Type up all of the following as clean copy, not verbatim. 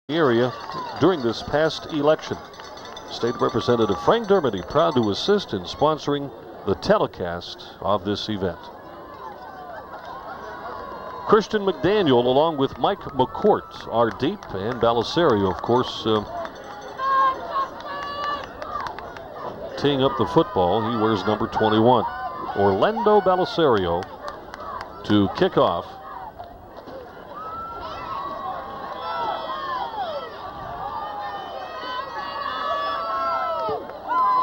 area during this past election. State Representative Frank Dermody proud to assist in sponsoring the telecast of this event. Christian McDaniel along with Mike McCourt are deep, and Belisario, of course, teeing up the football. He wears number 21. Orlando Belisario to kick off.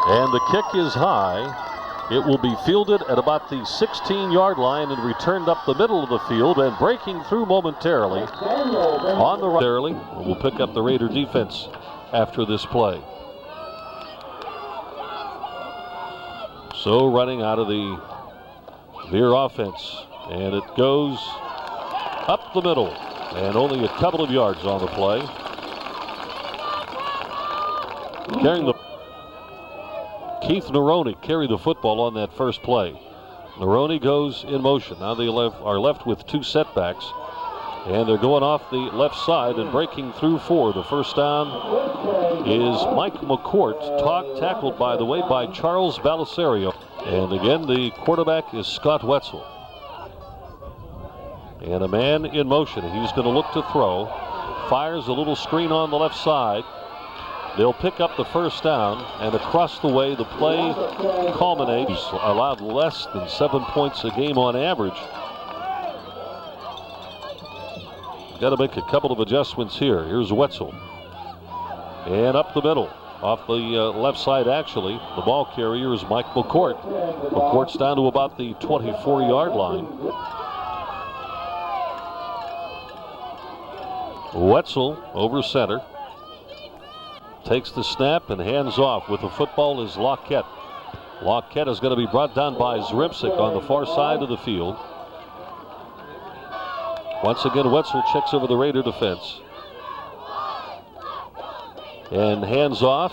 And the kick is high. It will be fielded at about the 16-yard line and returned up the middle of the field, and breaking through momentarily on the right. Will pick up the Raider defense after this play. So running out of the Veer offense, and it goes up the middle, and only a couple of yards on the play. Carrying the Keith Neroni carried the football on that first play. Neroni goes in motion. Now they are left with two setbacks, and they're going off the left side and breaking through for the first down is Mike McCourt, tackled, by the way, by Charles Belisario. And again, the quarterback is Scott Wetzel. And a man in motion. He's going to look to throw. Fires a little screen on the left side. They'll pick up the first down, and across the way, the play culminates. Allowed less than 7 points a game on average. Got to make a couple of adjustments here. Here's Wetzel. And up the middle, off the left side actually. The ball carrier is Mike McCourt. McCourt's down to about the 24-yard line. Wetzel over center. Takes the snap and hands off. With the football is Lockett. Lockett is going to be brought down by Zripsik on the far side of the field. Once again, Wetzel checks over the Raider defense. And hands off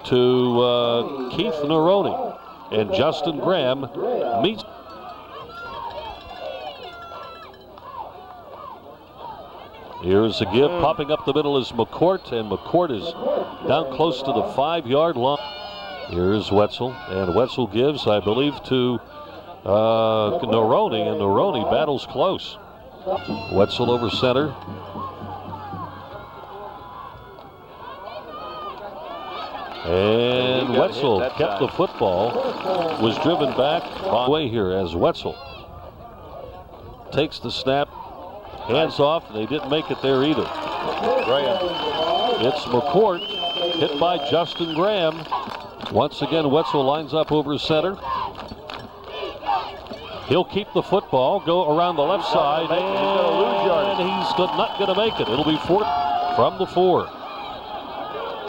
to Keith Neroni. And Justin Graham meets. Here's a give. Popping up the middle is McCourt, and McCourt is down close to the 5-yard line. Here's Wetzel, and Wetzel gives, I believe, to Neroni, and Neroni battles close. Wetzel over center. And Wetzel kept the football, was driven back by the way here as Wetzel takes the snap. Hands off, and they didn't make it there either. Graham. It's McCourt, hit by Justin Graham. Once again, Wetzel lines up over center. He'll keep the football, go around the left side, and he's not going to make it. It'll be fourth from the 4.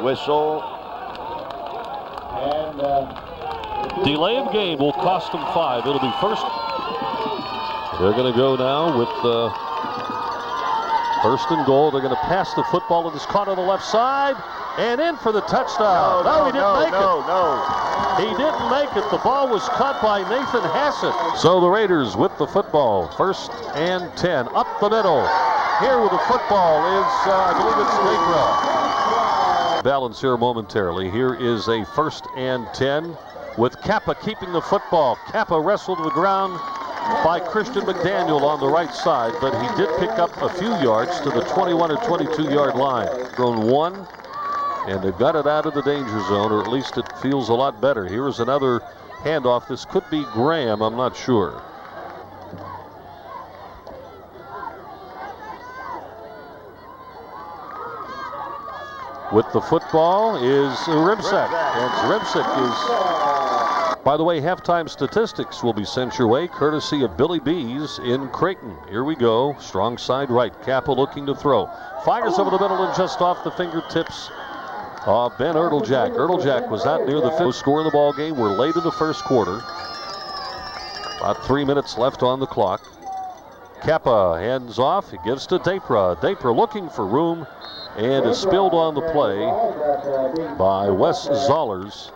Whistle. And delay of game will cost them 5. It'll be first. They're going to go now with first and goal. They're going to pass the football. It is caught on the left side and in for the touchdown. No, he didn't make it. He didn't make it. The ball was caught by Nathan Hassett. So the Raiders with the football. First and 10. Up the middle. Here with the football is, I believe it's Dapra. Balance here momentarily. Here is a first and 10 with Kappa keeping the football. Kappa wrestled to the ground by Christian McDaniel on the right side, but he did pick up a few yards to the 21 or 22-yard line. Thrown 1, and they've got it out of the danger zone, or at least it feels a lot better. Here is another handoff. This could be Graham, I'm not sure. With the football is Zripsik, and Zripsik is... By the way, halftime statistics will be sent your way, courtesy of Billy B's in Creighton. Here we go. Strong side right. Kappa looking to throw. Fires over the middle and just off the fingertips of Ben Erdeljac. Erdeljac was out near the fifth score in the ball game. We're late in the first quarter. About 3 minutes left on the clock. Kappa hands off. He gives to Dapra. Dapra looking for room and is spilled on the play by Wes Zollers.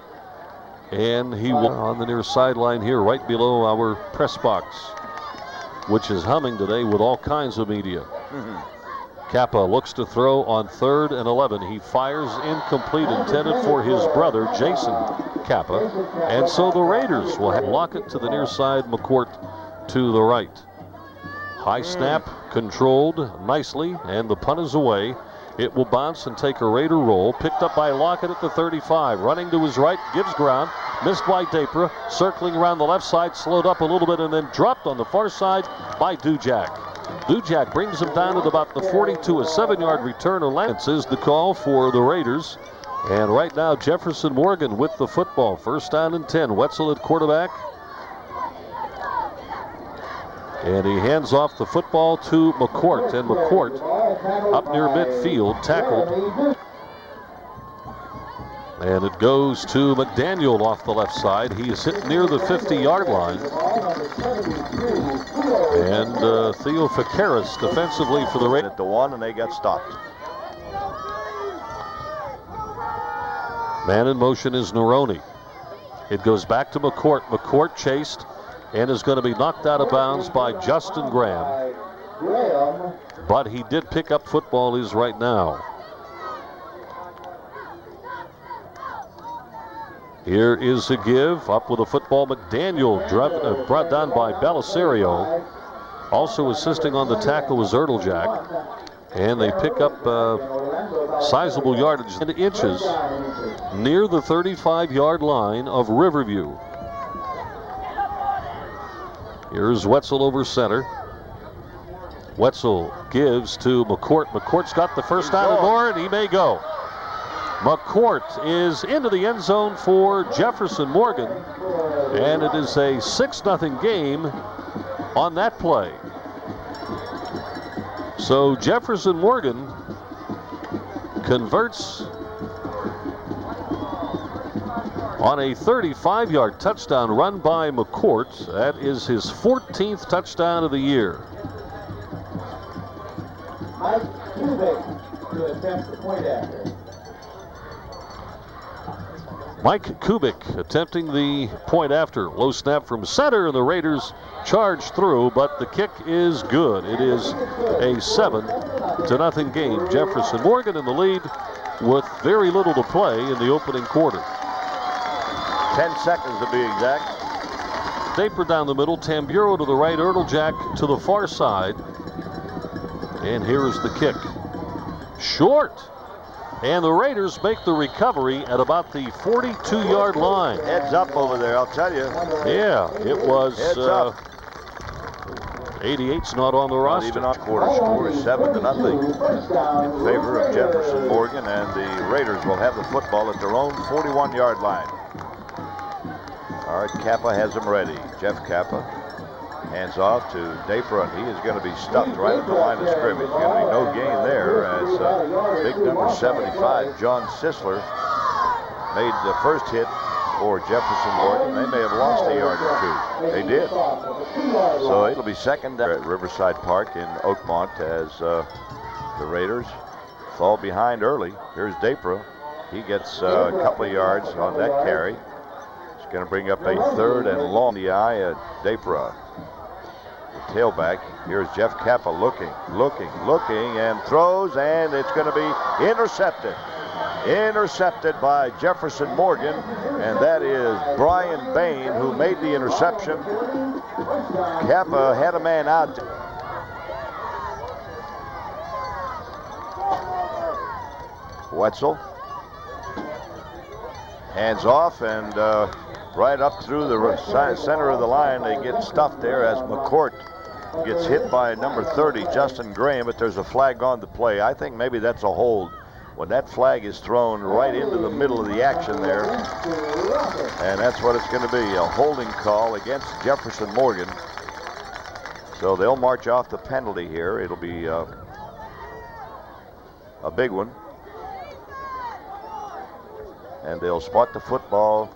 And he will on the near sideline here, right below our press box, which is humming today with all kinds of media. Kappa looks to throw on 3rd and 11. He fires incomplete, intended for his brother, Jason Kappa. And so the Raiders will lock it to the near side, McCourt to the right. High snap, controlled nicely, and the punt is away. It will bounce and take a Raider roll. Picked up by Lockett at the 35. Running to his right, gives ground. Missed by Dapra. Circling around the left side, slowed up a little bit, and then dropped on the far side by Erdeljac. Erdeljac brings him down at about the 42. A 7-yard return. This is the call for the Raiders. And right now, Jefferson-Morgan with the football. 1st down and 10. Wetzel at quarterback. And he hands off the football to McCourt. And McCourt up near midfield, tackled. And it goes to McDaniel off the left side. He is hit near the 50-yard line. And Theo Fakaris defensively for the Raiders. At the 1, and they got stopped. Man in motion is Neroni. It goes back to McCourt. McCourt chased and is going to be knocked out of bounds by Justin Graham. But he did pick up football is right now. Here is a give. Up with a football. McDaniel brought down by Belisario. Also assisting on the tackle was Erdeljac. And they pick up sizable yardage in inches near the 35-yard line of Riverview. Here's Wetzel over center. Wetzel gives to McCourt. McCourt's got the first down and more, and he may go. McCourt is into the end zone for Jefferson-Morgan, and it is a 6-0 game on that play. So Jefferson-Morgan converts on a 35-yard touchdown run by McCourt. That is his 14th touchdown of the year. Mike Kubik to attempt the point after. Mike Kubik attempting the point after. Low snap from center, and the Raiders charge through, but the kick is good. It is a 7-0 game. Jefferson-Morgan in the lead with very little to play in the opening quarter. 10 seconds to be exact. Dapra down the middle, Tamburo to the right, Erdeljac to the far side. And here is the kick. Short. And the Raiders make the recovery at about the 42-yard line. Heads up over there, I'll tell you. Yeah, it was. Heads up. 88's not on the roster. Not even on quarter score is 7-0 in favor of Jefferson-Morgan, and the Raiders will have the football at their own 41-yard line. All right, Kappa has him ready. Jeff Kappa hands off to Dapra, and he is going to be stuffed right at the line of scrimmage. Going to be no gain there as big number 75, John Sisler, made the first hit for Jefferson-Morgan. They may have lost a yard or two. They did. So it'll be second down at Riverside Park in Oakmont as the Raiders fall behind early. Here's Dapra. He gets a couple of yards on that carry. It's going to bring up a 3rd and long. The eye at Dapra. The tailback. Here's Jeff Kappa looking, and throws, and it's going to be intercepted. Intercepted by Jefferson-Morgan, and that is Brian Bain who made the interception. Kappa had a man out. Wetzel hands off, and right up through the center of the line, they get stuffed there as McCourt gets hit by number 30, Justin Graham, but there's a flag on the play. I think maybe that's a hold. When that flag is thrown right into the middle of the action there, and that's what it's going to be, a holding call against Jefferson-Morgan. So they'll march off the penalty here. It'll be a big one. And they'll spot the football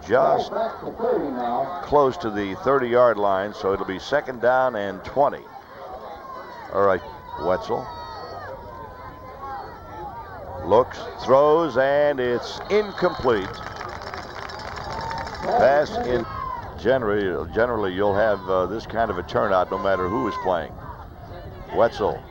just close to the 30-yard line, so it'll be 2nd down and 20. All right, Wetzel looks, throws, and it's incomplete. Pass in. Generally you'll have this kind of a turnout no matter who is playing. Wetzel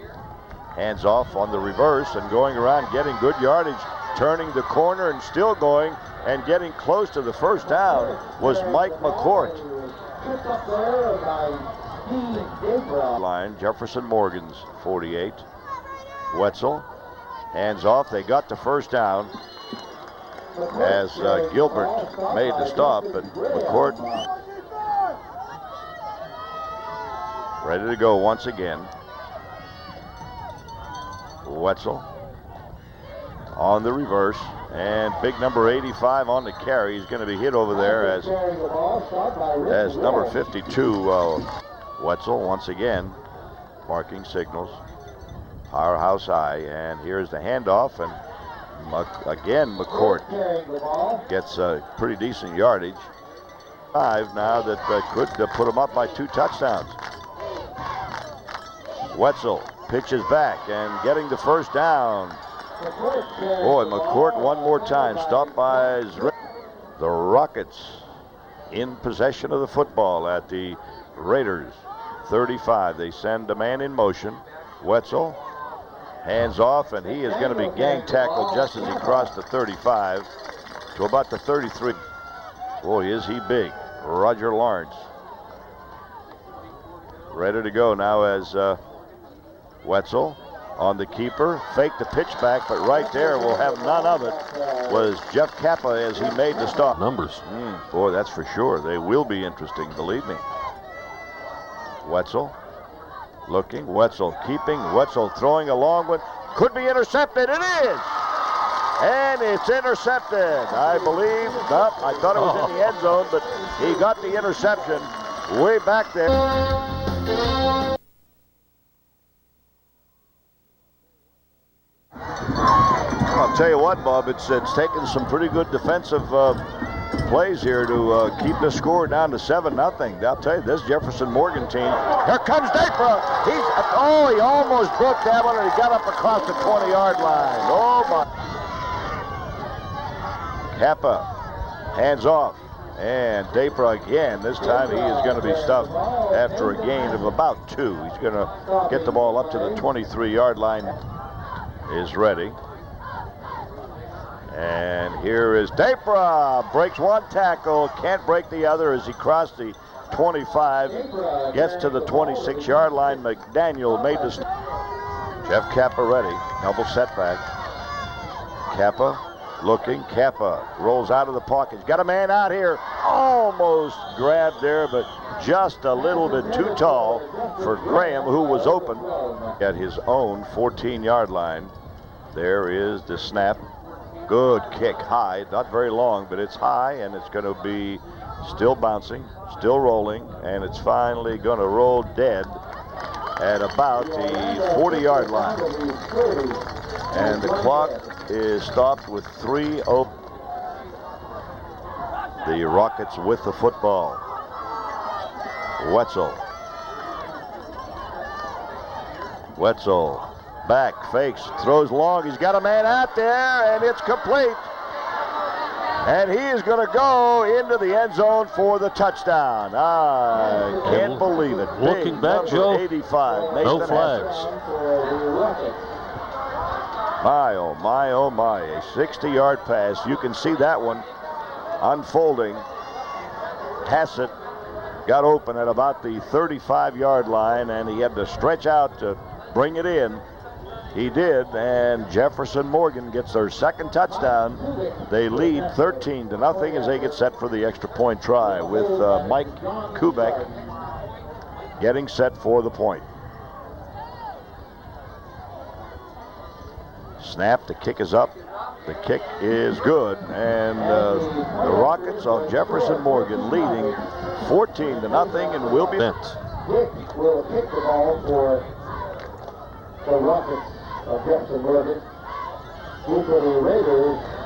Hands off on the reverse and going around, getting good yardage, turning the corner and still going and getting close to the first down was Mike McCourt. Line, Jefferson-Morgan's 48. Wetzel, hands off. They got the first down as Gilbert made the stop, but McCourt ready to go once again. Wetzel on the reverse, and big number 85 on the carry. He's going to be hit over there as number 52. Wetzel once again marking signals. Powerhouse high, and here's the handoff, and again McCourt gets pretty decent yardage. 5 now that could put him up by 2 touchdowns. Wetzel pitches back and getting the first down. Boy, McCourt one more time, stopped by the Rockets in possession of the football at the Raiders 35. They send a man in motion. Wetzel, hands off, and he is going to be gang tackled just as he crossed the 35 to about the 33. Boy, is he big. Roger Lawrence ready to go now as Wetzel on the keeper, faked the pitch back, but right there, we'll have none of it, was Jeff Kappa as he made the stop. Numbers. Boy, that's for sure. They will be interesting, believe me. Wetzel looking, Wetzel keeping, Wetzel throwing a long one. Could be intercepted. It is! And it's intercepted. I believe, no, I thought it was in the end zone, but he got the interception way back there. I'll tell you what, Bob, it's taken some pretty good defensive plays here to keep the score down to 7-0. I'll tell you, this Jefferson-Morgan team. Here comes Dapra. He almost broke that one, and he got up across the 20-yard line. Oh, my. Kappa, hands off. And Dapra again. This time he is going to be stuffed after a gain of about 2. He's going to get the ball up to the 23-yard line. Is ready. And here is Dapra. Breaks one tackle, can't break the other as he crossed the 25, gets to the 26-yard line. McDaniel made the Jeff Kappa ready. Double setback. Kappa looking. Kappa rolls out of the pocket. He's got a man out here. Almost grabbed there, but just a little bit too tall for Graham, who was open at his own 14-yard line. There is the snap. Good kick high, not very long, but it's high, and it's going to be still bouncing, still rolling, and it's finally going to roll dead at about the 40-yard line. And the clock is stopped with 3:0. The Rockets with the football. Wetzel. Back, fakes, throws long. He's got a man out there, and it's complete. And he is going to go into the end zone for the touchdown. I can't believe it. Looking Big back, Joe, 85. no flags. My, oh my, oh my. A 60-yard pass. You can see that one unfolding. Hassett got open at about the 35-yard line, and he had to stretch out to bring it in. He did, and Jefferson-Morgan gets their second touchdown. They lead 13-0 as they get set for the extra point try with Mike Kubek getting set for the point. Snap, the kick is up. The kick is good, and the Rockets on Jefferson-Morgan leading 14-0 and will be bent. Will kick the ball for the Rockets.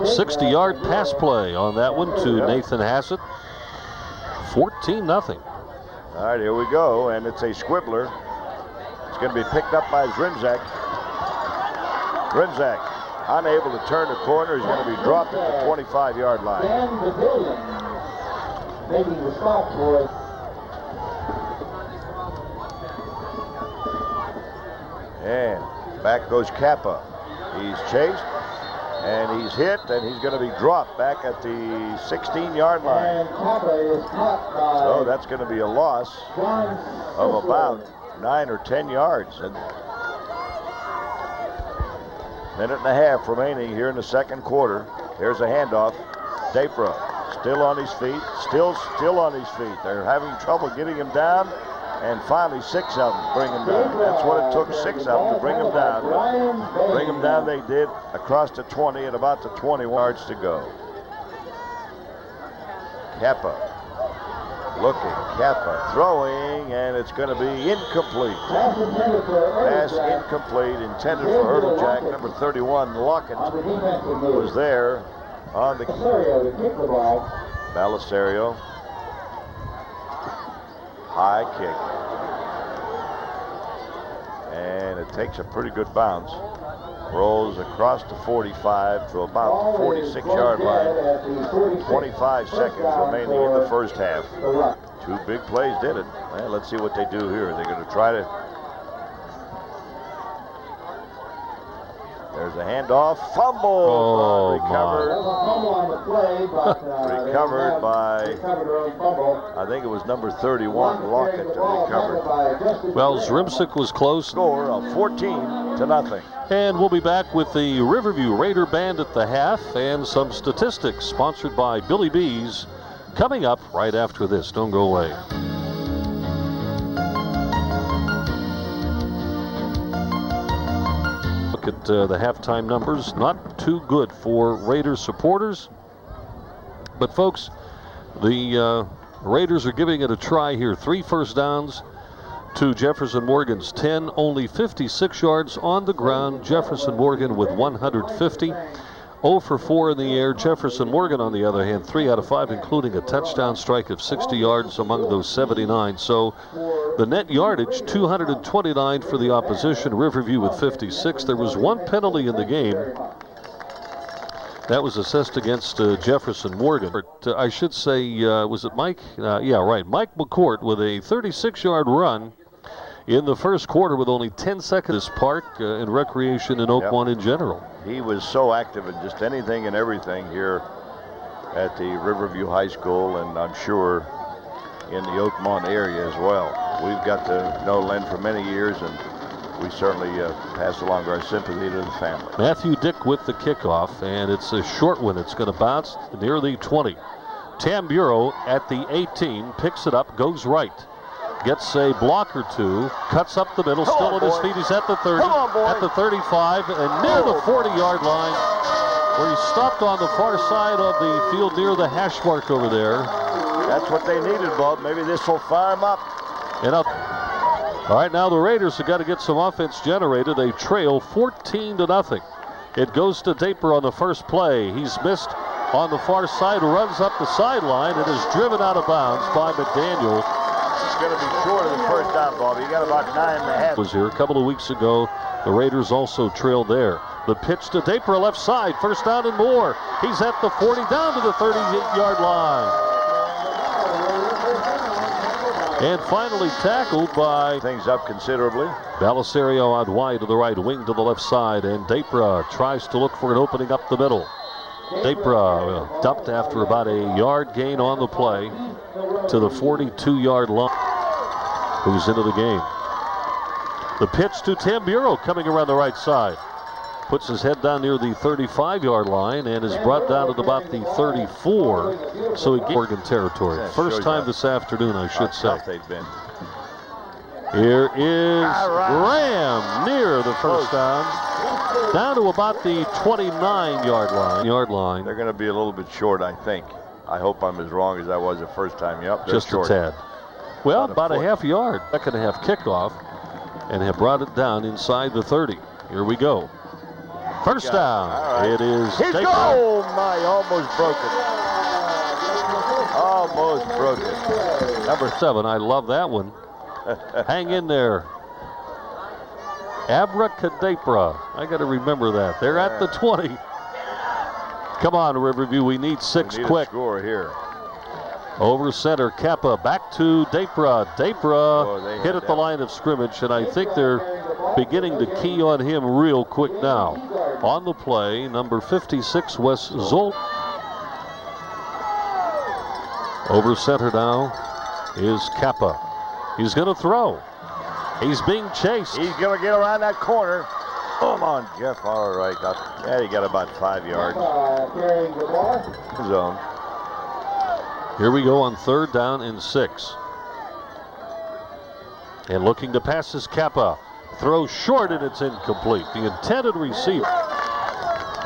60-yard pass play on that one to Nathan Hassett. 14-0. All right, here we go, and it's a squibbler. It's going to be picked up by Zrimzak. Zrimzak, unable to turn the corner. He's going to be dropped at the 25-yard line. Making the stop for it. And Back goes Kappa. He's chased, and he's hit, and he's going to be dropped back at the 16-yard line. So that's going to be a loss of about 9 or 10 yards. And minute and a half remaining here in the second quarter. Here's a handoff. Dapra still on his feet, still on his feet. They're having trouble getting him down, and finally 6 of them bring him down. That's what it took, 6 of them to bring him down. Bring him down they did across the 20 and about the 20 yards to go. Kappa looking, Kappa throwing, and it's going to be incomplete. Pass incomplete, intended for Erdeljac. Number 31, Lockett, was there on the Balisario. High kick. And it takes a pretty good bounce. Rolls across the 45 to about the 46-yard line. 25 seconds remaining in the first half. 2 big plays did it. Well, let's see what they do here. They're going to try to... There's a handoff. Fumble. Oh, recovered by, I think it was number 31, Lockett, recovered. Well, Zrimsik was close. Score of 14-0. And we'll be back with the Riverview Raider Band at the half and some statistics sponsored by Billy B's coming up right after this. Don't go away. Look at the halftime numbers. Not too good for Raiders supporters. But folks, the Raiders are giving it a try here. 3 first downs to Jefferson-Morgan's 10, only 56 yards on the ground. Jefferson-Morgan with 150. 0 for 4 in the air. Jefferson-Morgan, on the other hand, 3 out of 5, including a touchdown strike of 60 yards among those 79. So the net yardage, 229 for the opposition. Riverview with 56. There was 1 penalty in the game. That was assessed against Jefferson-Morgan. I should say, was it Mike? Yeah, right. Mike McCourt with a 36-yard run in the first quarter with only 10 seconds. This park and recreation in Oakmont in general. He was so active in just anything and everything here at the Riverview High School, and I'm sure in the Oakmont area as well. We've got to know Len for many years, and we certainly pass along our sympathy to the family. Matthew Dick with the kickoff, and it's a short one. It's going to bounce near the 20. Tamburo at the 18, picks it up, goes right. Gets a block or 2, cuts up the middle, still on his feet. He's at the 30, at the 35, and near the 40-yard line, where he stopped on the far side of the field near the hash mark over there. That's what they needed, Bob. Maybe this will fire him up. And up. All right, now the Raiders have got to get some offense generated. They trail 14-0. It goes to Dapra on the first play. He's missed on the far side, runs up the sideline, and is driven out of bounds by McDaniel. Going to be short of the first down, Bob. He got about 9.5. Was here a couple of weeks ago. The Raiders also trailed there. The pitch to Dapra, left side, first down and more. He's at the 40, down to the 38-yard line. And finally tackled by... Things up considerably. Balisario out wide to the right, wing to the left side, and Dapra tries to look for an opening up the middle. Dapra dumped after about a yard gain on the play to the 42-yard line. Who's into the game. The pitch to Tamburo coming around the right side. Puts his head down near the 35-yard line and is brought down at about the 34. So he gets Morgan territory. First time this afternoon, I should say. Here is Graham near the first down. Down to about the 29-yard line. They're going to be a little bit short, I think. I hope I'm as wrong as I was the first time. Yep, just short. A tad. Well, about a half yard. Second half kickoff, and have brought it down inside the 30. Here we go. First down. Right. It is. Oh my! Almost broke it. Almost broke it. Number 7. I love that one. Hang in there. Abracadabra. I got to remember that. They're at the 20. Come on, Riverview. We need 6 quick. A score here. Over center, Kappa back to Dapra. Dapra hit at the line of scrimmage, and I think they're beginning to key on him real quick now. On the play, number 56, Wes Zolt. Over center now is Kappa. He's going to throw. He's being chased. He's going to get around that corner. Come on, Jeff. All right. Yeah, he got about 5 yards. Zone. Here we go on 3rd down and 6. And looking to pass is Kappa. Throw short and it's incomplete. The intended receiver.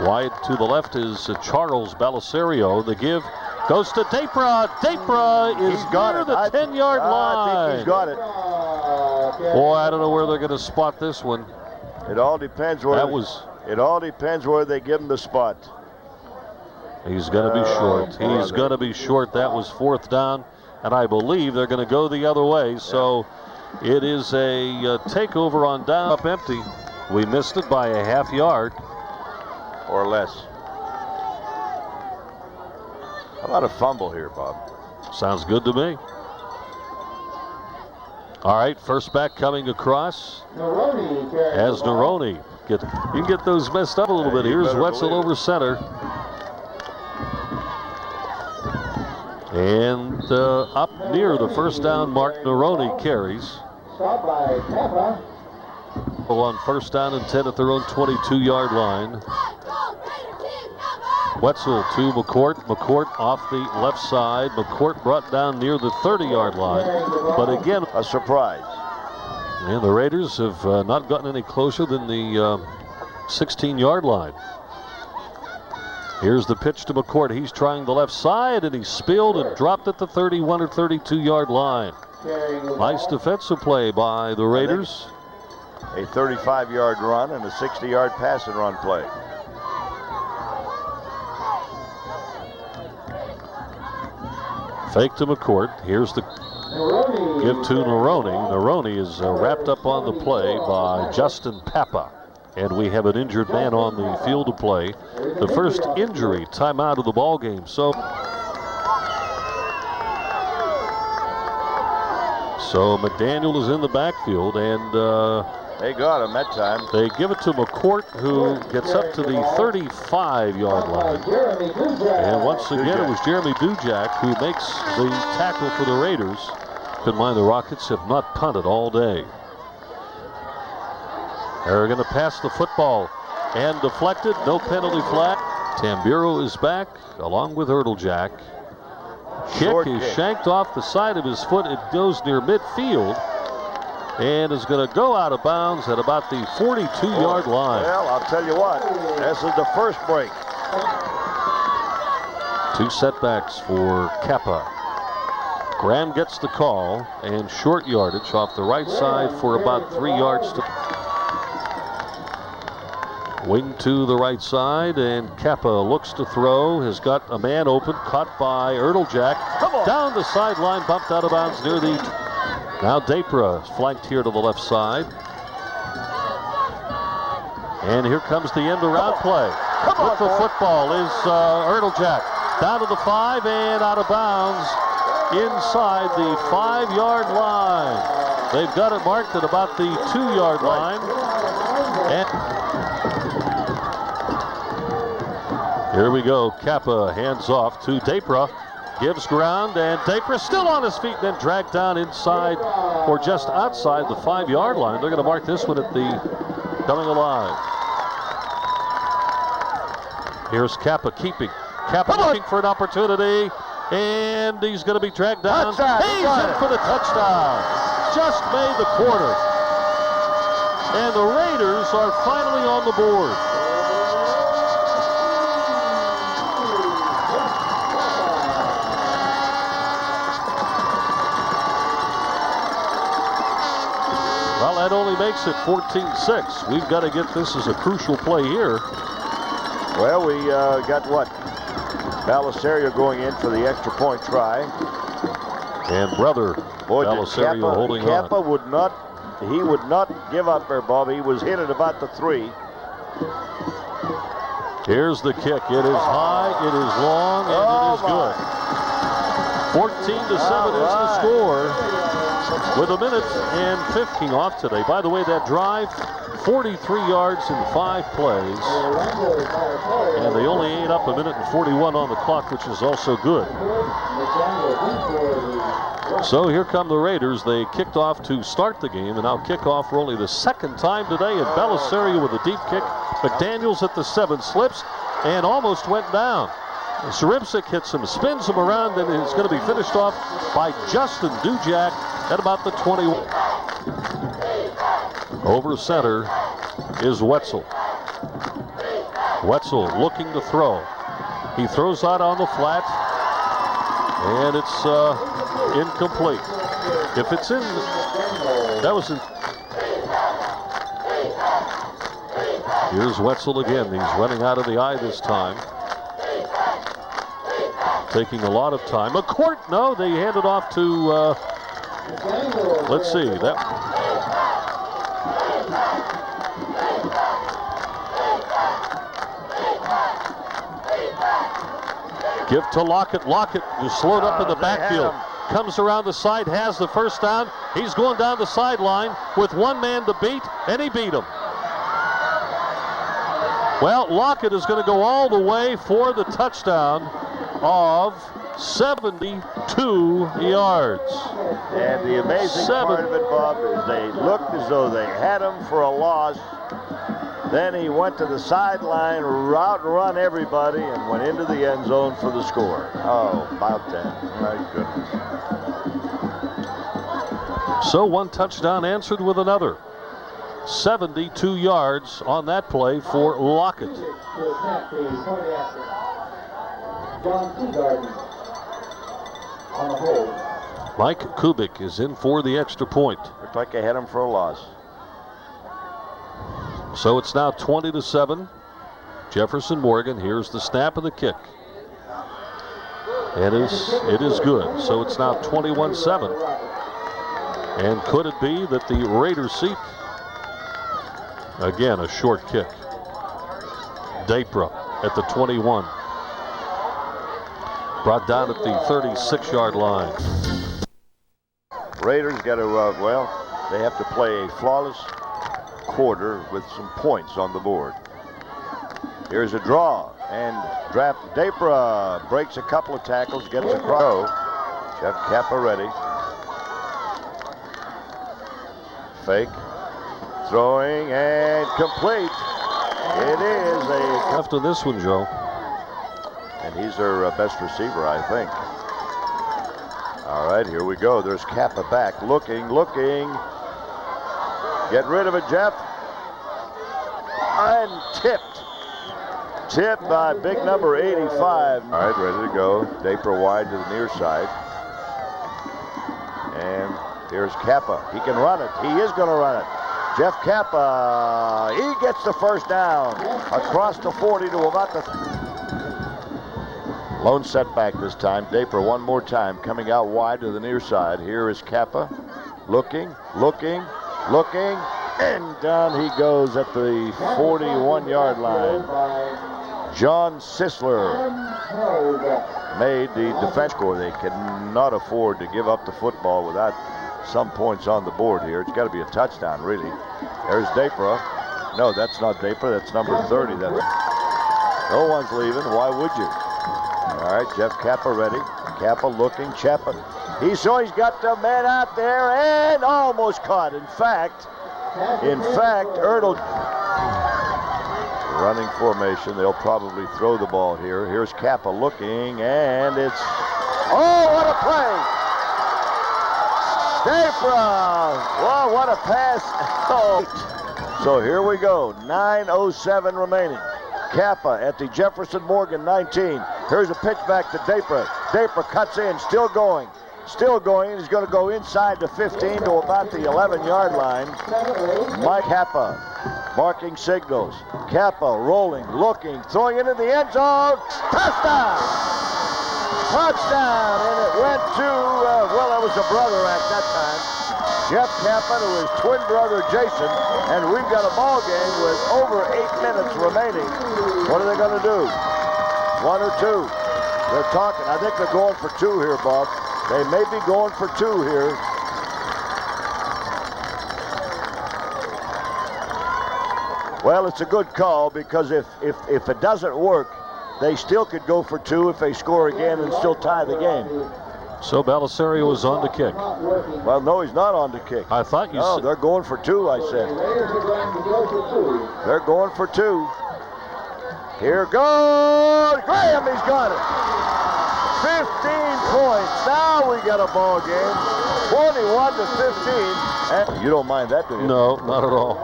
Wide to the left is Charles Belisario. The give goes to Dapra. Dapra is near the 10-yard line. I think he's got it. Boy, I don't know where they're going to spot this one. It all depends where. It all depends where they give him the spot. He's going to be short. He's going to be short. That was 4th down, and I believe they're going to go the other way. So it is a takeover on down up empty. We missed it by a half yard or less. How about a fumble here, Bob? Sounds good to me. All right, first back coming across as Neroni. You can get those messed up a little bit. Here's Wetzel over center. And up near the first down mark, Neroni carries. On 1st down and 10 at their own 22-yard line. Wetzel to McCourt. McCourt off the left side. McCourt brought down near the 30-yard line. But again, a surprise. And the Raiders have not gotten any closer than the 16-yard line. Here's the pitch to McCourt. He's trying the left side, and he spilled and dropped at the 31 or 32-yard line. Nice defensive play by the Raiders. A 35-yard run and a 60-yard pass and run play. Fake to McCourt. Here's the give to Neroni. Neroni is wrapped up on the play by Justin Papa. And we have an injured man on the field to play. The first injury timeout of the ball game. So McDaniel is in the backfield, and they got him that time. They give it to McCourt, who gets up to the 35-yard line. And once again, it was Jeremy Dujac who makes the tackle for the Raiders. Keep in mind, the Rockets have not punted all day. They're going to pass the football and deflected. No penalty flag. Tamburo is back along with Erdeljac. Kick is shanked off the side of his foot. It goes near midfield and is going to go out of bounds at about the 42-yard line. Well, I'll tell you what, this is the first break. 2 setbacks for Kappa. Graham gets the call, and short yardage off the right side for about 3 yards to wing to the right side, and Kappa looks to throw, has got a man open, caught by Erdeljac. Down the sideline, bumped out of bounds near the... Now Dapra flanked here to the left side. And here comes the end around play. With the football is Erdeljac. Down to the 5 and out of bounds inside the 5-yard line. They've got it marked at about the 2-yard line. And here we go. Kappa hands off to Dapra. Gives ground, and Dapra still on his feet, then dragged down inside or just outside the 5-yard line. They're going to mark this one at the coming alive. Here's Kappa keeping. Kappa looking for an opportunity, and he's going to be dragged down. He's in for the touchdown. Just made the quarter. And the Raiders are finally on the board. Well, that only makes it 14-6. We've got to get this as a crucial play here. Well, we got what? Belisario going in for the extra point try. And brother Belisario holding on. Kappa would not give up there, Bob. He was hit at about the 3. Here's the kick. It is high, it is long, and it is good. 14 to 7 is the score with a minute and 15 off today. By the way, that drive, 43 yards in 5 plays. And they only ate up a minute and 41 on the clock, which is also good. So here come the Raiders. They kicked off to start the game, and now kick off for only the second time today. And Belisario with a deep kick. McDaniels at the 7 slips and almost went down. Ribsick hits him, spins him around, and it's going to be finished off by Justin Dujac at about the 21. Over center is Wetzel. Wetzel looking to throw. He throws out on the flat, and it's incomplete. If it's in, that was in. Here's Wetzel again. He's running out of the eye this time. Taking a lot of time. McCourt, no, they hand it off to, let's see, that. Give to Lockett. Lockett is slowed up in the backfield. Comes around the side, has the first down. He's going down the sideline with one man to beat, and he beat him. Well, Lockett is going to go all the way for the touchdown of 72 yards. And the amazing part of it, Bob, is they looked as though they had him for a loss. Then he went to the sideline, outrun everybody, and went into the end zone for the score. Oh, about that. My goodness. So one touchdown answered with another. 72 yards on that play for Lockett. Mike Kubik is in for the extra point. Looked like they had him for a loss. So it's now 20 to 7. Jefferson-Morgan. Here's the snap of the kick. It is good. So it's now 21-7. And could it be that the Raiders seek again a short kick? Dapra at the 21. Brought down at the 36-yard line. Raiders got to, they have to play a flawless quarter with some points on the board. Here's a draw, and draft Dapra breaks a couple of tackles, gets across. Jeff Kappa ready. Fake. Throwing and complete. It is a... After this one, Joe. And he's their best receiver, I think. All right, here we go. There's Kappa back. Looking. Get rid of it, Jeff. And tipped. Tipped by big number 85. All right, ready to go. Dapra wide to the near side. And here's Kappa. He can run it. He is going to run it. Jeff Kappa, he gets the first down across the 40 to about the... Lone setback this time. Dapra one more time coming out wide to the near side. Here is Kappa. Looking. And down he goes at the 41-yard line. John Sisler made the defense score. They cannot afford to give up the football without some points on the board here. It's got to be a touchdown, really. There's Dapra. No, that's not Dapra. That's number 30. No one's leaving. Why would you? All right, Jeff Kappa ready. Kappa looking. He's got the man out there and almost caught. In fact, Erdeljac running formation. They'll probably throw the ball here. Here's Kappa looking, and it's... Oh, what a play! Dapra! Well, what a pass. Oh. So here we go. 9:07 remaining. Kappa at the Jefferson-Morgan 19. Here's a pitch back to Dapra. Dapra cuts in, still going. He's going to go inside the 15 to about the 11-yard line. Mike Kappa marking signals. Kappa rolling, looking, throwing into the end zone. Touchdown! Touchdown! And it went to, that was a brother at that time. Jeff Kappa to his twin brother Jason. And we've got a ball game with over 8 minutes remaining. What are they going to do? 1 or 2? They're talking. I think they're going for 2 here, Bob. They may be going for two here. Well, it's a good call because if it doesn't work, they still could go for two if they score again and still tie the game. So Belisario was on to kick. Well, no, he's not on to kick. I thought you said. said. They're going for two, I said. They're going for two. Here goes Graham, he's got it. 15 points. Now we got a ball game. 21 to 15. And you don't mind that, do you? No, not at all.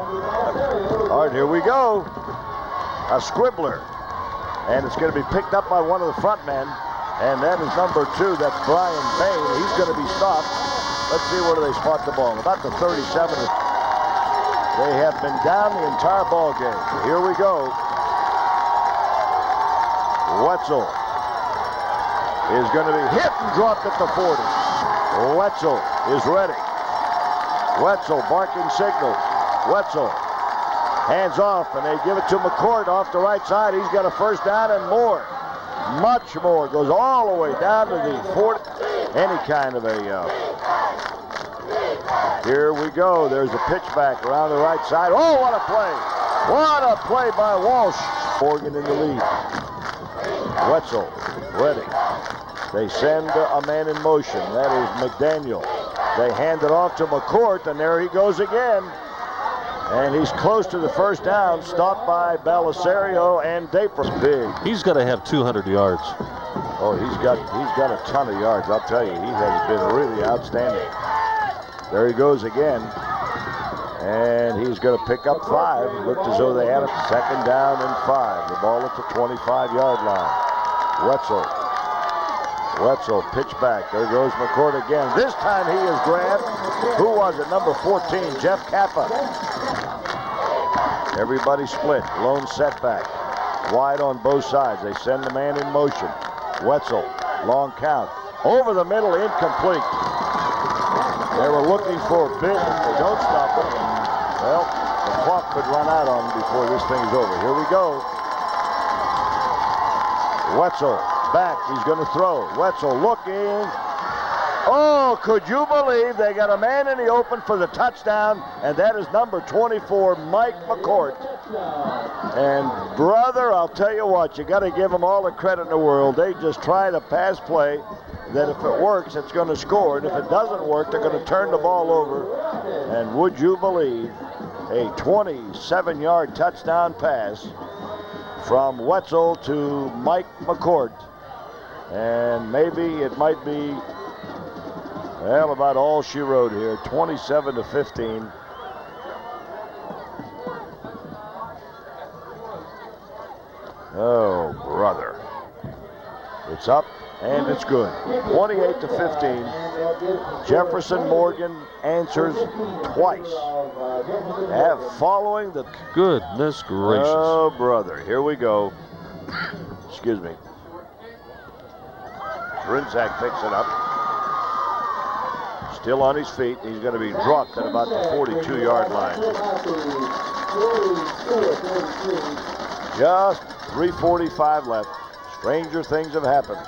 All right, here we go. A squibbler. And it's going to be picked up by one of the front men. And that is number 2. That's Brian Bain. He's going to be stopped. Let's see where do they spot the ball. About the 37. They have been down the entire ball game. Here we go. Wetzel is going to be hit and dropped at the 40. Wetzel is ready. Wetzel barking signals. Wetzel hands off, and they give it to McCourt off the right side. He's got a first down and more. Much more. Goes all the way down to the 40. Any kind of a... Here we go. There's a pitch back around the right side. Oh, what a play. What a play by Walsh. Morgan in the lead. Wetzel ready. They send a man in motion. That is McDaniel. They hand it off to McCourt, and there he goes again. And he's close to the first down, stopped by Belisario and Dapra. Big. He's got to have 200 yards. Oh, he's got a ton of yards. I'll tell you, he has been really outstanding. There he goes again. And he's going to pick up 5. Looked as though they had a second down and 5. The ball at the 25-yard line. Wetzel, pitch back. There goes McCourt again. This time he is grabbed. Who was it? Number 14, Jeff Kappa. Everybody split. Lone setback. Wide on both sides. They send the man in motion. Wetzel, long count. Over the middle, incomplete. They were looking for a bit. They don't stop it. Well, the clock could run out on them before this thing's over. Here we go. Wetzel back. He's going to throw. Wetzel looking. Oh, could you believe they got a man in the open for the touchdown, and that is number 24, Mike McCourt. And brother, I'll tell you what, you got to give them all the credit in the world. They just try to pass play that if it works, it's going to score, and if it doesn't work, they're going to turn the ball over. And would you believe a 27-yard touchdown pass from Wetzel to Mike McCourt. And maybe it might be, well, about all she wrote here, 27 to 15. Oh, brother. It's up, and it's good. 28 to 15. Jefferson-Morgan answers twice. Following the... Goodness gracious. Oh, brother. Here we go. Excuse me. Erdeljac picks it up. Still on his feet. He's going to be dropped at about the 42-yard line. Just 3:45 left. Stranger things have happened.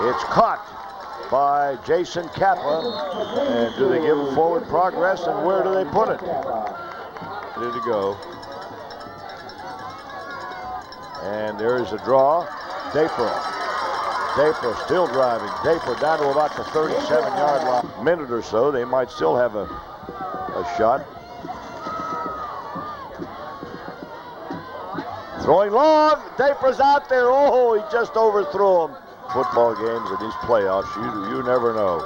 It's caught by Jason Kappa. And do they give him forward progress, and where do they put it? Ready to go. And there's a draw. Dapra still driving. Dapra down to about the 37-yard line. Minute or so, they might still have a shot. Throwing long. Dapra's out there. Oh, he just overthrew him. Football games and these playoffs, you never know.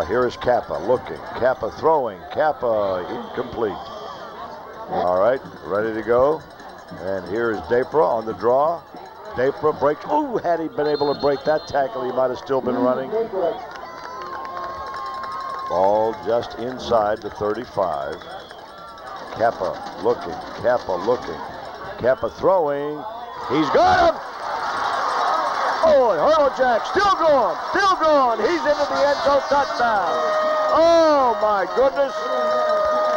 Here is Kappa looking. Kappa throwing. Kappa incomplete. All right, ready to go. And here is Dapra on the draw. Dapra breaks. Oh, had he been able to break that tackle, he might have still been running. Ball just inside the 35. Kappa looking. Kappa looking. Kappa throwing. He's got him. Oh, Erdeljac still going. He's into the end zone, touchdown. Oh, my goodness.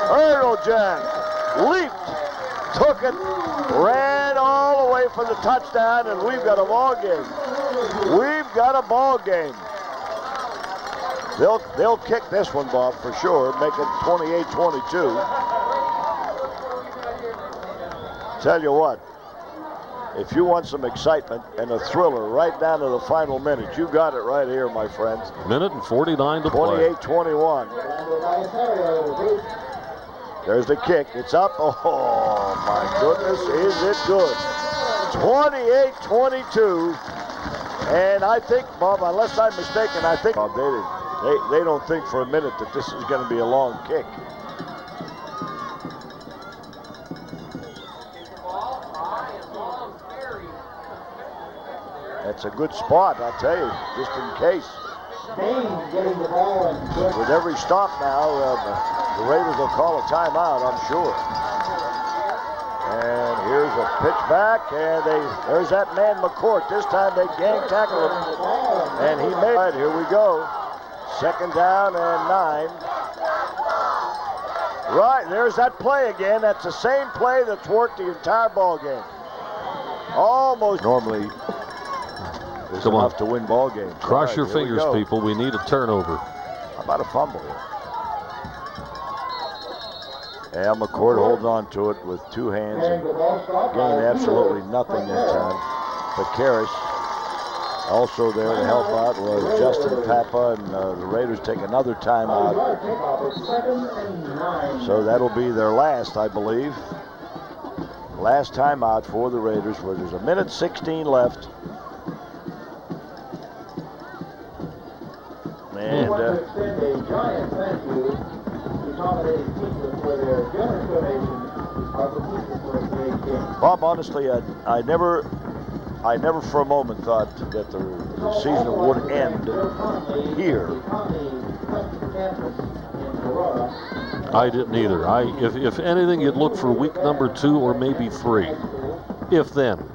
Erdeljac leaped took it, ran all the way for the touchdown, and we've got a ball game. We've got a ball game. They'll kick this one, Bob, for sure, make it 28-22. Tell you what, if you want some excitement and a thriller right down to the final minute, you got it right here, my friends. Minute and 49 to play. 28-21. There's the kick. It's up. Oh, my goodness, is it good. 28-22. And I think, Bob, unless I'm mistaken, I think they don't think for a minute that this is going to be a long kick. That's a good spot, I'll tell you, just in case. With every stop now, the Raiders will call a timeout, I'm sure. And here's a pitch back, and there's that man McCourt. This time they gang tackle him, and he made it. Here we go. 2nd down and 9. Right, there's that play again. That's the same play that's worked the entire ball game. Almost normally. Come enough on. To win ball games. Cross your fingers, people. We need a turnover. How about a fumble here? And McCourt holds on to it with 2 hands and gained absolutely nothing that time. But Karras also there to help out was Justin Papa, and the Raiders take another timeout. So that'll be their last, I believe. Last timeout for the Raiders, where there's 1:16 left. And extend a giant thank you to nominated teachers for their generous donation of the teachers for a great game. Bob, honestly, I never for a moment thought that the season would end here. I didn't either. If anything, you'd look for week number 2 or maybe 3, if then.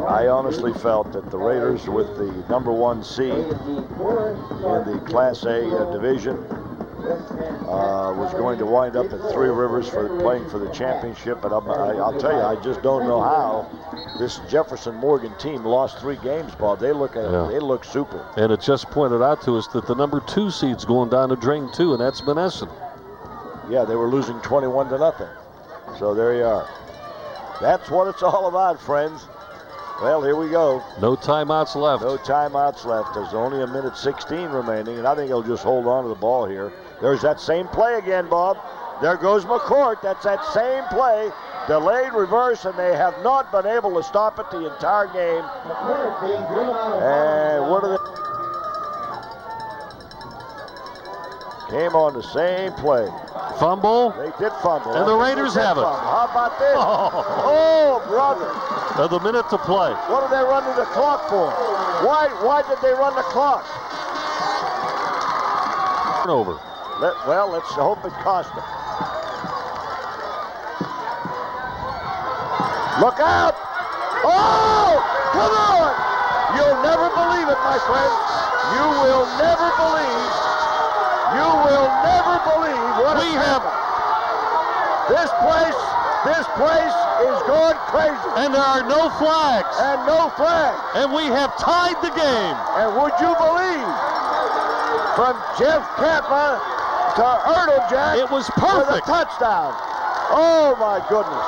I honestly felt that the Raiders, with the number 1 seed in the Class A division, was going to wind up at 3 Rivers for playing for the championship. But I'll tell you, I just don't know how this Jefferson-Morgan team lost 3 games, Bob. They look super. And it just pointed out to us that the number 2 seed's going down the drain too, and that's Monaca. Yeah, they were losing 21-0. So there you are. That's what it's all about, friends. Well, here we go. No timeouts left. No timeouts left. There's only 1:16 remaining, and I think he'll just hold on to the ball here. There's that same play again, Bob. There goes McCourt. That's that same play. Delayed reverse, and they have not been able to stop it the entire game. And what are they? Came on the same play. Fumble. They did fumble. And the Raiders have it. How about this? Oh, brother. The minute to play. What are they running the clock for? Why did they run the clock? Turnover. Well, let's hope it cost them. Look out! Oh, come on! You'll never believe it, my friends. You will never believe. You will never believe what we have. This place is going crazy. And there are no flags. And no flags. And we have tied the game. And would you believe, from Jeff Kappa to Erdeljac, it was perfect. For the touchdown. Oh my goodness.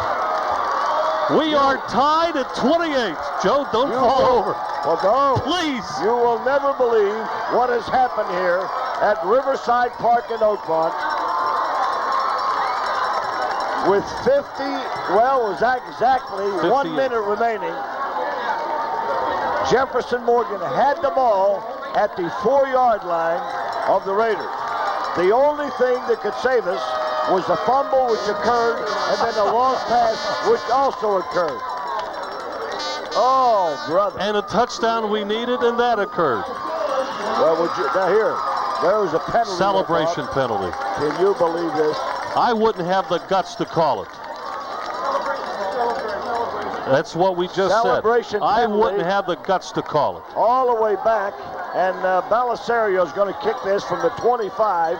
We are tied at 28. Joe, don't fall over. Well, no. Please. You will never believe what has happened here at Riverside Park in Oakmont. With exactly 1 minute remaining. Jefferson-Morgan had the ball at the 4-yard line of the Raiders. The only thing that could save us was the fumble which occurred, and then the lost pass which also occurred. Oh, brother. And a touchdown we needed, and that occurred. Well, there was a penalty. Celebration penalty. Can you believe this? I wouldn't have the guts to call it. That's what we just said. I wouldn't have the guts to call it. All the way back, and Belisario is going to kick this from the 25.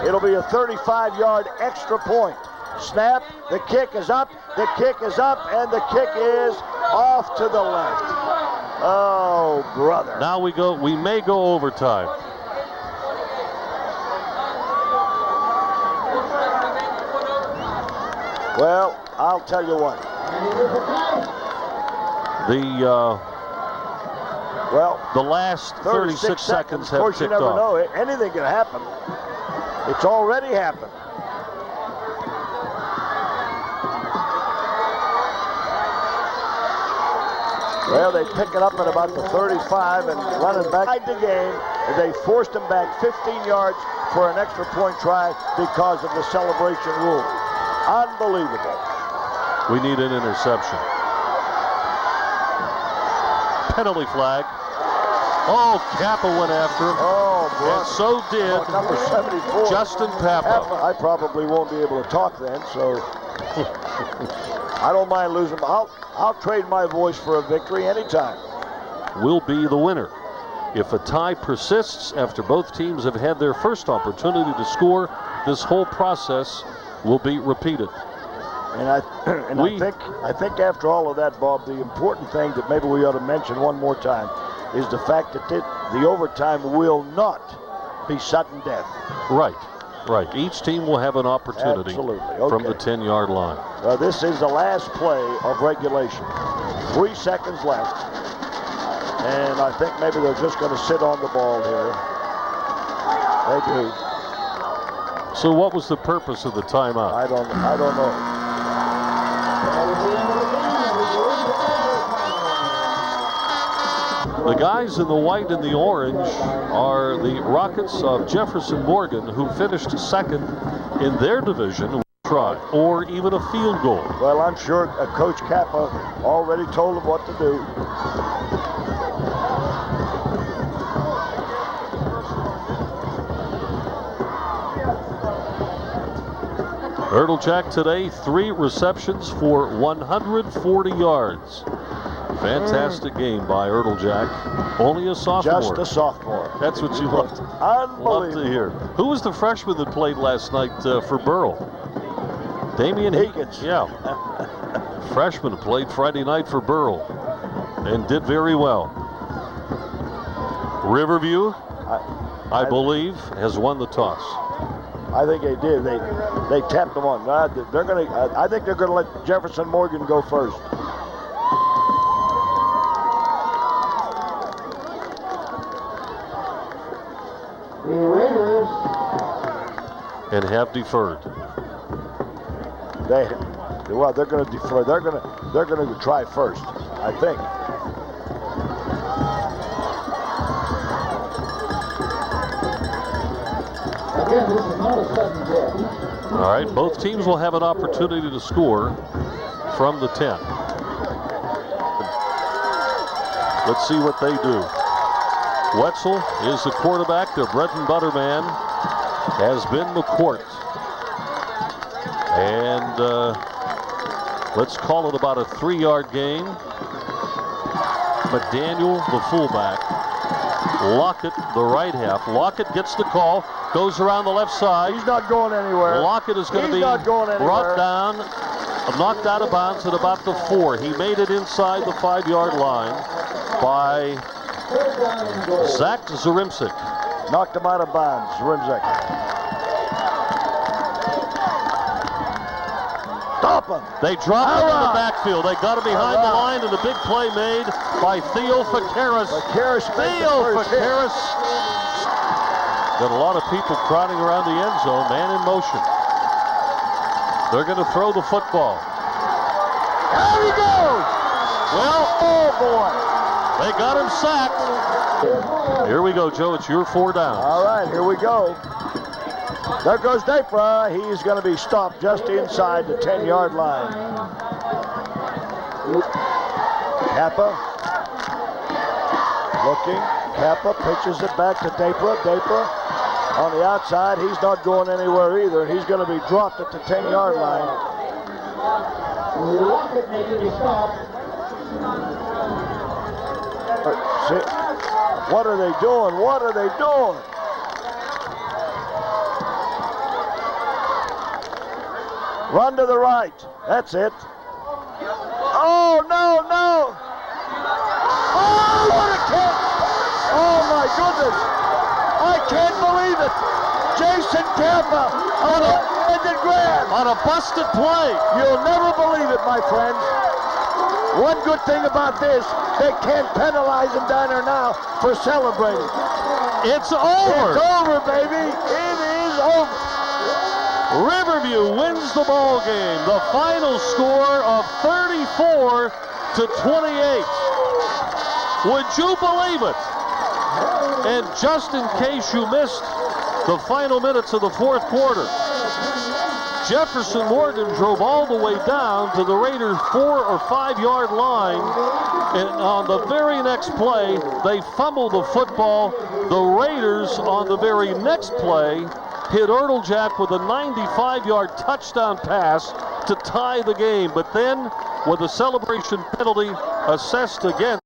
It'll be a 35-yard extra point. snap, the kick is up, the kick is up, and the kick is off to the left. Oh, brother. Now we may go overtime. Well, I'll tell you what. The last 36 seconds have ticked off. Of course, you never know. Anything can happen. It's already happened. Well, they pick it up at about the 35 and running back the game. And they forced him back 15 yards for an extra point try because of the celebration rule. Unbelievable. We need an interception. Penalty flag. Oh, Kappa went after him. Oh, bro. And so did number 74. Justin Papa. I probably won't be able to talk then, so I don't mind losing. I'll trade my voice for a victory anytime. Will be the winner. If a tie persists after both teams have had their first opportunity to score, this whole process will be repeated. And I think after all of that, Bob, the important thing that maybe we ought to mention one more time is the fact that the overtime will not be sudden death. Right. Each team will have an opportunity from the 10-yard line. Well, this is the last play of regulation. 3 seconds left. And I think maybe they're just going to sit on the ball here. They do. So what was the purpose of the timeout? I don't know. The guys in the white and the orange are the Rockets of Jefferson-Morgan, who finished second in their division. Try or even a field goal. Well, I'm sure Coach Kappa already told them what to do. Erdeljac today, 3 receptions for 140 yards. Fantastic game by Erdeljac. Only a sophomore. Just a sophomore. That's what you love to hear. Who was the freshman that played last night for Burrell? Damian Higgins. Yeah. Freshman played Friday night for Burrell and did very well. Riverview, I believe, has won the toss. I think they did. They tapped them on. I think they're gonna let Jefferson-Morgan go first. And have deferred. They're going to defer. They're going to try first, I think. Again, this is not a sudden death. All right, both teams will have an opportunity to score from the 10. Let's see what they do. Wetzel is the quarterback. Their bread and butter man has been McCourt. And let's call it about a 3-yard gain. McDaniel, the fullback. Lockett, the right half. Lockett gets the call, goes around the left side. He's not going anywhere. Lockett is going to be brought down, knocked out of bounds at about the 4. He made it inside the 5-yard line by Zach Zarimczyk. Knocked him out of bounds, Zarimczyk. Stop him. They dropped him in the backfield. They got him behind the line, and the big play made by Theo Fakaris. Theo Fakaris. Got a lot of people crowding around the end zone. Man in motion. They're going to throw the football. There he goes. Well, oh boy. They got him sacked. Here we go, Joe. It's your 4 downs. All right, here we go. There goes Dapra. He's going to be stopped just inside the 10-yard line. Kappa looking. Kappa pitches it back to Dapra. Dapra on the outside. He's not going anywhere either. He's going to be dropped at the 10-yard line. Lockett making a stop. What are they doing? What are they doing? Run to the right. That's it. Oh, no, no. Oh, what a kick. Oh, my goodness. I can't believe it. Jason Tampa on a ended grab. On a busted play. You'll never believe it, my friends. One good thing about this, they can't penalize him down there now for celebrating. It's over. It's over, baby. It is over. Riverview wins the ball game. The final score of 34 to 28. Would you believe it? And just in case you missed the final minutes of the fourth quarter, Jefferson-Morgan drove all the way down to the Raiders' 4 or 5 yard line, and on the very next play, they fumbled the football. The Raiders, on the very next play, hit Erdeljac with a 95-yard touchdown pass to tie the game. But then, with a celebration penalty assessed against